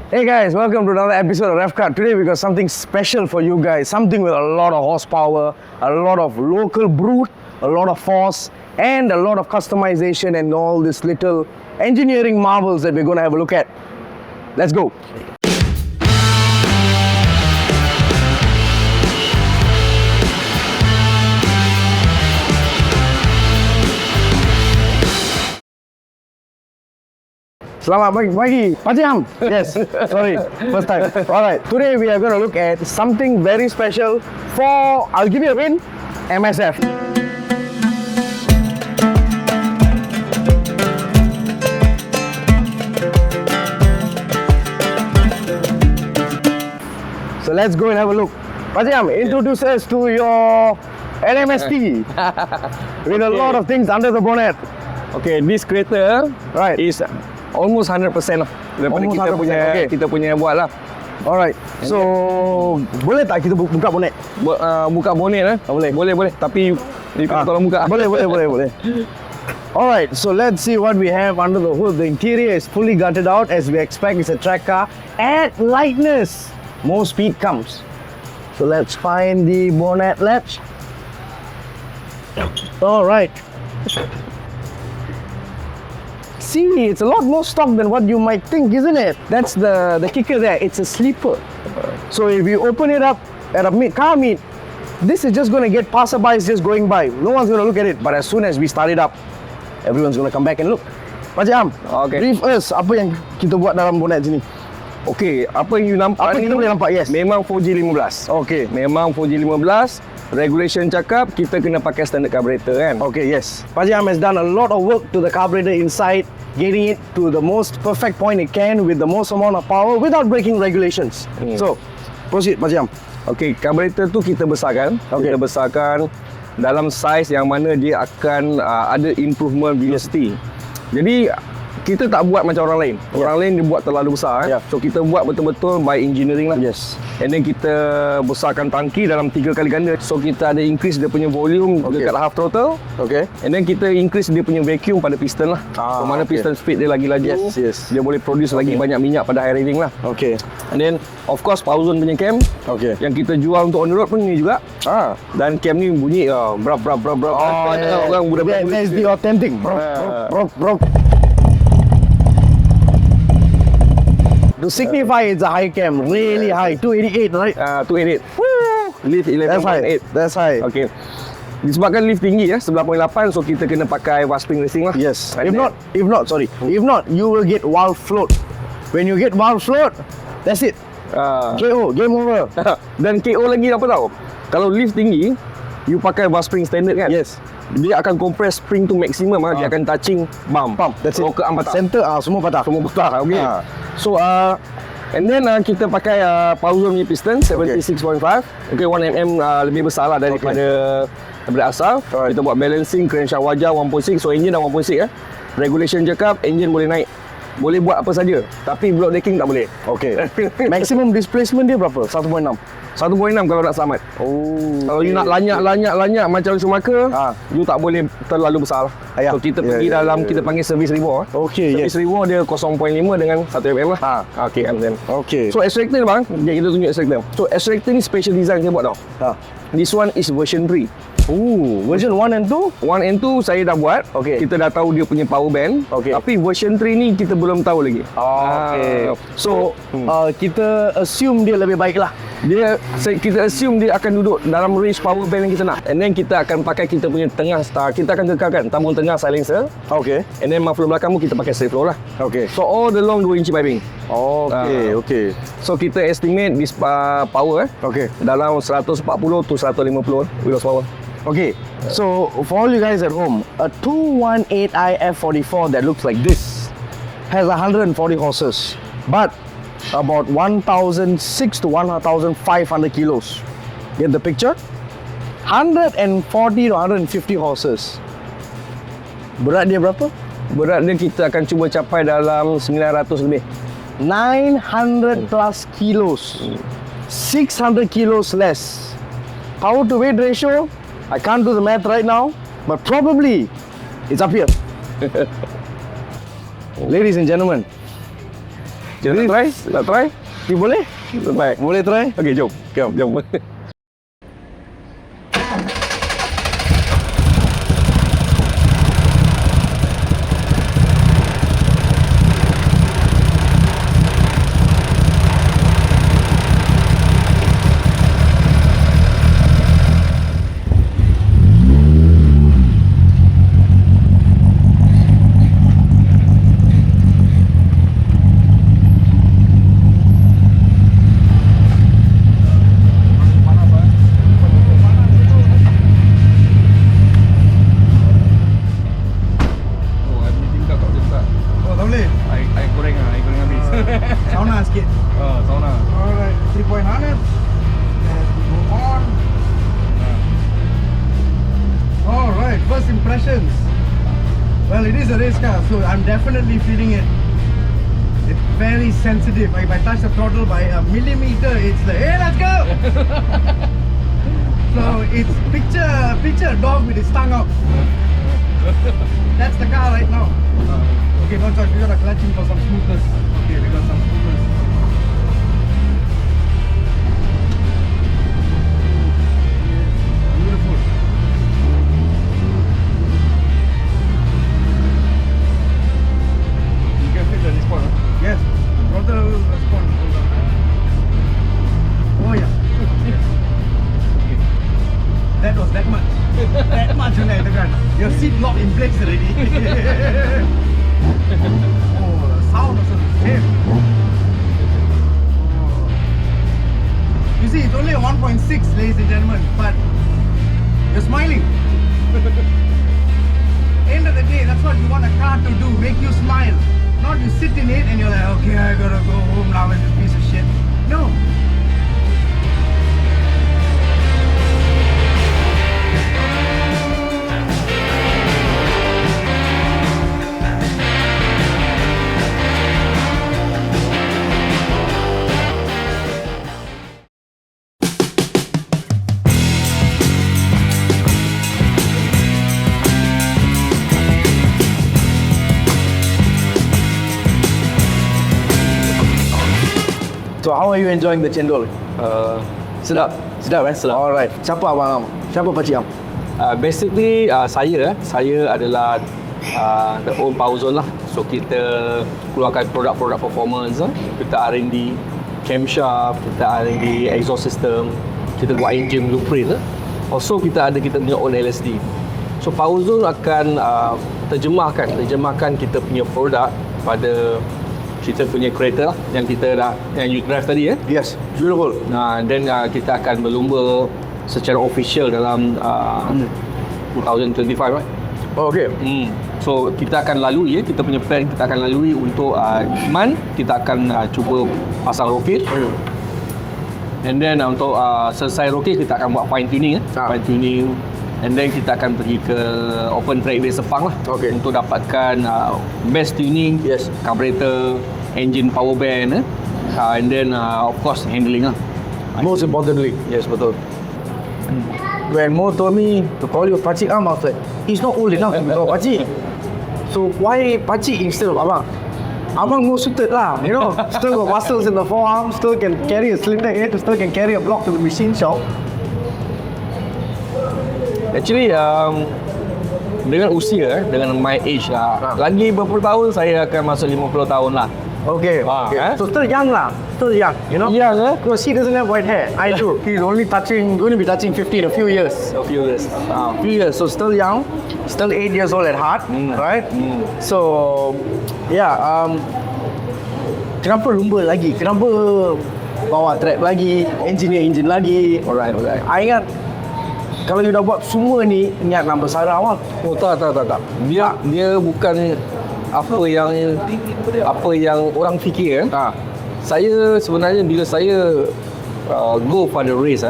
Hey guys, welcome to another episode of RevCard. Today we got something special for you guys. Something with a lot of horsepower, a lot of local brute, a lot of force, and a lot of customization and all these little engineering marvels that we're going to have a look at. Let's go. Selamat pagi, Pak Cik Am. Yes, sorry, first time. Alright, today we are going to look at something very special for, I'll give you a win, MSF. So let's go and have a look. Pak Cik Am, introduce us to your LMST with a lot of things under the bonnet. Okay, this kereta is almost 100% lah daripada Almost kita 100%, punya okay. kita punya buat lah. Alright, so boleh tak kita buka bonet? Buka bonet boleh tapi tolong buka. Boleh. Alright, so let's see what we have under the hood. The interior is fully gutted out as we expect. It's a track car. Add lightness, more speed comes. So let's find the bonnet latch. Alright. See, it's a lot more stock than what you might think, isn't it? That's the kicker there. It's a sleeper. So if you open it up at a car meet, this is just going to get passerbys just going by. No one's going to look at it. But as soon as we start it up, everyone's going to come back and look. Pak Cik Am, brief us apa yang kita buat dalam bonnet sini. Okay, apa yang you nampak Apa ni kita boleh nampak? Yes. memang 4G15. Okay. Memang 4G15. Regulation cakap kita kena pakai standard carburetor kan. Okay, yes. Pak Cik Am has done a lot of work to the carburetor inside, getting it to the most perfect point it can with the most amount of power without breaking regulations. So, proceed Pak Cik Am. Okay, carburetor tu kita besarkan. Okay. Kita besarkan dalam saiz yang mana dia akan ada improvement velocity. Jadi kita tak buat macam orang lain. Orang lain dia buat terlalu besar. So kita buat betul-betul by engineering lah. Yes. And then kita besarkan tangki dalam 3 kali ganda. So kita ada increase dia punya volume dekat half throttle. Okay. And then kita increase dia punya vacuum pada piston lah. So mana piston speed dia lagi laju. Yes. Dia boleh produce lagi banyak minyak pada high riding lah. Okay. And then of course Powerzone punya cam. Okay. Yang kita jual untuk on the road pun ni juga. Dan cam ni bunyi brap. Orang budak-budak. That's the authentic. Bro. To signify it's a high cam, really high, 288, right? 288. Lift 11.8. That's high. Okay. Disebabkan lift tinggi 11.8, so kita kena pakai Waspring Racing lah. Yes. If not, you will get valve float. When you get valve float, that's it. KO, game over. Dan KO lagi apa tahu? Kalau lift tinggi, you pakai Waspring standard kan? Yes. Dia akan compress spring tu maksimum dia akan touching bump. That's it. Ke patah. Center semua patah. Okay. So and then kita pakai Powerzone punya piston 76.5. Okay, 1mm lebih besar lah daripada asal. Kita buat balancing crankshaft wajah 1.6. So engine dah 1.6 Regulation cakap engine boleh naik. Boleh buat apa saja, tapi block decking tak boleh. Okay. Maximum displacement dia berapa? 1.6. 1.6 kalau nak selamat. Kalau you nak lanyak macam Schumacher, you tak boleh terlalu besar lah. So kita pergi dalam kita panggil service reward. Okay, service reward dia 0.5 dengan 1mm lah. Okay, then. Okay. So extractor ni bang, kita tunjuk extractor. So extractor ni special design saya buat tau. This one is version 3. Version 1 and 2? 1 and 2 saya dah buat. Okay. Kita dah tahu dia punya power band. Okay. Tapi version 3 ni kita belum tahu lagi. Okay. So, kita assume dia lebih baik lah. Kita assume dia akan duduk dalam range power band yang kita nak. And then kita akan pakai kita punya tengah star. Kita akan kekalkan tabung tengah silencer. Okay. And then muffler belakang pun kita pakai straight flow lah. Okay. So all the long 2 inch piping. Okay. So kita estimate this power Okay. dalam 140 to 150 wheels power. Okay, so for all you guys at home, a 218i F44 that looks like this has 140 horses, but about 1,600 to 1,500 kilos. Get the picture? 140 to 150 horses. Berat dia berapa? Berat dia kita akan cuba capai dalam 900 lebih. 900 plus kilos. 600 kilos less. Power to weight ratio, I can't do the math right now, but probably it's up here. Ladies and gentlemen, Kita nak try? Nak try? Boleh? Nak try? Boleh try? Okey, jom. Jom. Sauna sikit. Sauna. Alright, 3 point harness. And we go on. Alright, first impressions. Well, it is a race car, so I'm definitely feeling it. It's very sensitive. If I touch the throttle by a millimeter, it's like, hey, let's go! So it's picture a dog with his tongue out. That's the car right now. Okay, no choice. We got a clutching for some smoothness. Okay, we got some smoothness. Beautiful. You can feel the response. Yes, throttle response. Oh yeah. That was that much. That much only, tekan. Your seat lock in place already. Oh, the sound also the same. Oh. You see, it's only a 1.6, ladies and gentlemen, but you're smiling. End of the day, that's what you want a car to do, make you smile. Not you sit in it and you're like, okay, I gotta go home now with this piece of shit. No. So how are you enjoying the cendol? Sedap. Sedap. Alright. Siapa abang Am? Siapa Pak Cik Am? Basically, saya adalah the own Powerzone lah. So kita keluarkan produk-produk performance lah. Kita R&D camshaft, kita R&D exhaust system, kita buat engine blueprint lah. Also kita punya own LSD. So Powerzone akan terjemahkan kita punya produk pada kita punya kereta lah yang you drive tadi Yes, beautiful. then kita akan berlumba secara official dalam 2025 right? Oh, okay. So kita akan lalui kita punya plan kita akan lalui untuk Iman kita akan cuba pasang roket. And then untuk selesai roket kita akan buat fine tuning fine tuning. And then kita akan pergi ke open track race Sepang lah untuk dapatkan best tuning, carburetor, engine power band and then of course handling lah. Most importantly. Yes, betul. When Mo told me to call you Pak Cik Am, I was like, he's not old enough to be called Pak Cik. So why Pak Cik instead of Abang? Abang more suited lah, you know. Still got muscles in the forearm, still can carry a cylinder head, still can carry a block to the machine shop. Actually, dengan usia, dengan my age lah, lagi beberapa tahun saya akan masuk 50 tahun lah. Okay. So still young lah, still young, you know. Young Because he doesn't have white hair. I do. He's only going to be touching 50 in a few years. A few years. Few years. So still young, still 8 years old at heart, right? So yeah. Kenapa lumba lagi? Kenapa bawa track lagi, engine lagi? Alright. I ingat kalau you dah buat semua ni, ingat nak bersara awal. Oh tak. Dia bukan apa yang orang fikir. Saya sebenarnya bila saya go for the race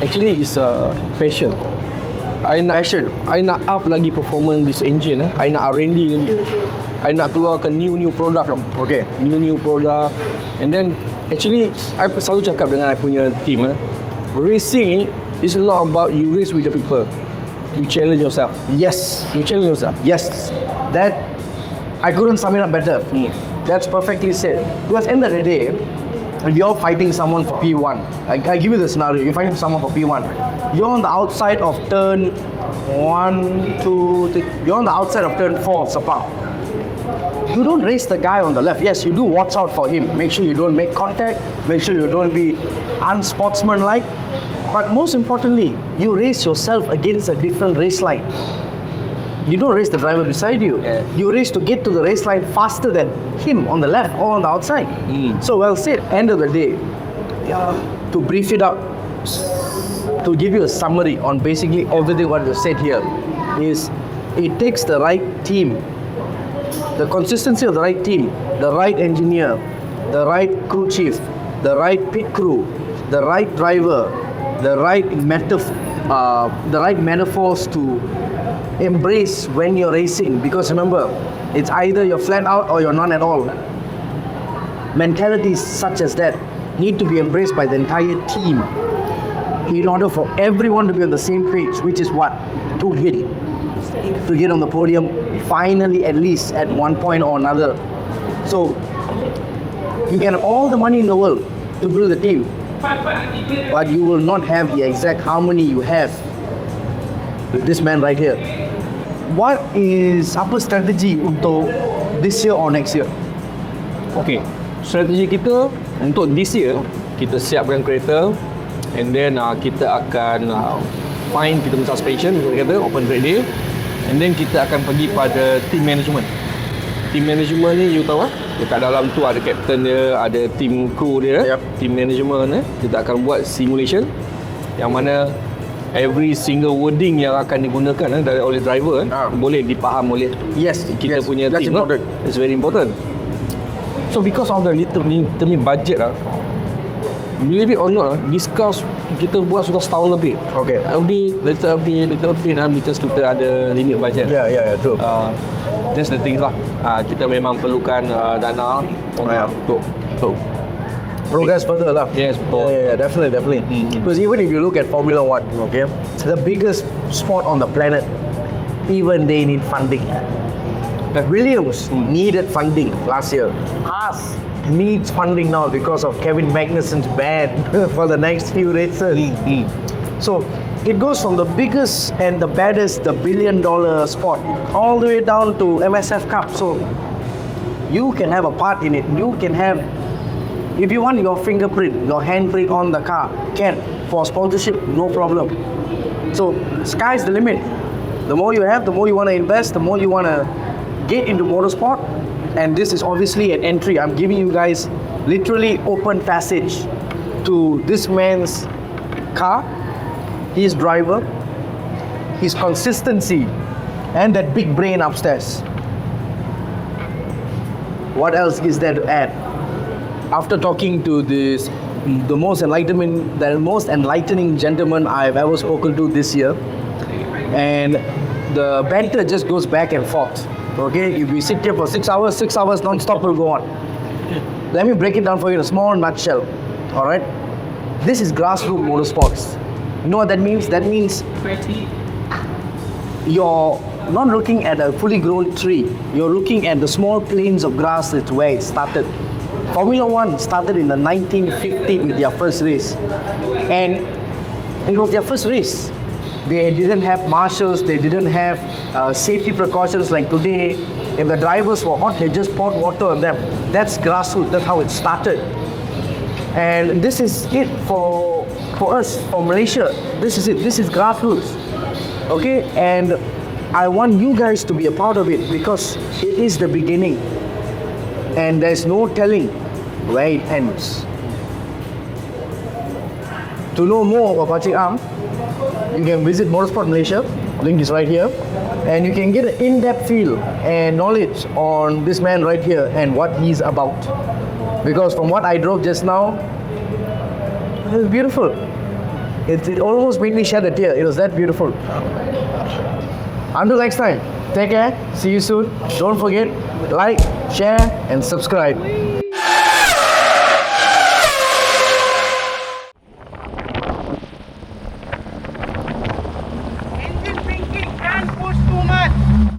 actually is a passion. I nak up lagi performance this engine. I nak R&D lagi. I nak keluarkan new product. Okay. New product. And then actually I selalu cakap dengan I punya team racing it's not about you race with the people. You challenge yourself. Yes. You challenge yourself. Yes. That I couldn't sum it up better. That's perfectly said. Because end of the day, if you're fighting someone for P1, I give you the scenario, you're fighting someone for P1, you're on the outside of turn 1, 2, 3, you're on the outside of turn 4 of Sepang. You don't race the guy on the left. Yes, you do watch out for him. Make sure you don't make contact, make sure you don't be unsportsmanlike. But most importantly, you race yourself against a different race line. You don't race the driver beside you. Yeah. You race to get to the race line faster than him on the left or on the outside. So well said. End of the day, to brief it up, to give you a summary on basically everything what you said here, is it takes the right team, the consistency of the right team, the right engineer, the right crew chief, the right pit crew, the right driver, the right metaphors to embrace when you're racing. Because remember, it's either you're flat out or you're none at all. Mentalities such as that need to be embraced by the entire team in order for everyone to be on the same page, which is what? To get on the podium finally, at least at one point or another. So you can have all the money in the world to build the team, but you will not have the exact harmony you have with this man right here. What is apa strategi untuk this year or next year? Okay, strategi kita untuk this year, kita siapkan kereta, and then kita akan find kita punya suspension, kita open track dia, and then kita akan pergi pada team management. Team management ni you tahu dekat dalam tu ada captain dia, ada team crew dia. Team management ni kita akan buat simulation yang mana every single wording yang akan digunakan dari oleh driver boleh dipaham oleh kita punya that's team. important. It's very important. So because of the little budget believe it or not, discuss kita buat sudah setahun lebih. Okay. Little bit because kita ada limit budget. Yeah, true. That's the thing lah. Kita memang perlukan dana untuk Progress further lah. Yes, betul. Yeah, definitely. Because even if you look at Formula 1, okay, the biggest sport on the planet, even they need funding. Williams needed funding last year. Haas needs funding now because of Kevin Magnussen's ban for the next few races. So it goes from the biggest and the baddest, the billion-dollar sport, all the way down to MSF Cup. So you can have a part in it. You can have, if you want your fingerprint, your handprint on the car, can. For sponsorship, no problem. So sky's the limit. The more you have, the more you want to invest, the more you want to get into motorsport. And this is obviously an entry. I'm giving you guys literally open passage to this man's car, his driver, his consistency, and that big brain upstairs. What else is there to add? After talking to the most enlightening gentleman I've ever spoken to this year, and the banter just goes back and forth. Okay, if we sit here for 6 hours non-stop will go on. Let me break it down for you in a small nutshell. All right, this is grassroots motorsports. You know what that means? That means you're not looking at a fully grown tree. You're looking at the small plains of grass. That's where it started. Formula 1 started in the 1950 with their first race, and it was their first race. They didn't have marshals, they didn't have safety precautions like today. If the drivers were hot, they just poured water on them. That's grassroots, that's how it started. And this is it for us, for Malaysia. This is it, this is grassroots. Okay, and I want you guys to be a part of it because it is the beginning. And there's no telling where it ends. To know more about Pak Cik Am, you can visit Motorsport Malaysia, link is right here, and you can get an in-depth feel and knowledge on this man right here and what he's about. Because from what I drove just now, it was beautiful. It almost made me shed a tear. It was that beautiful. Until next time, take care, see you soon. Don't forget, like, share and subscribe.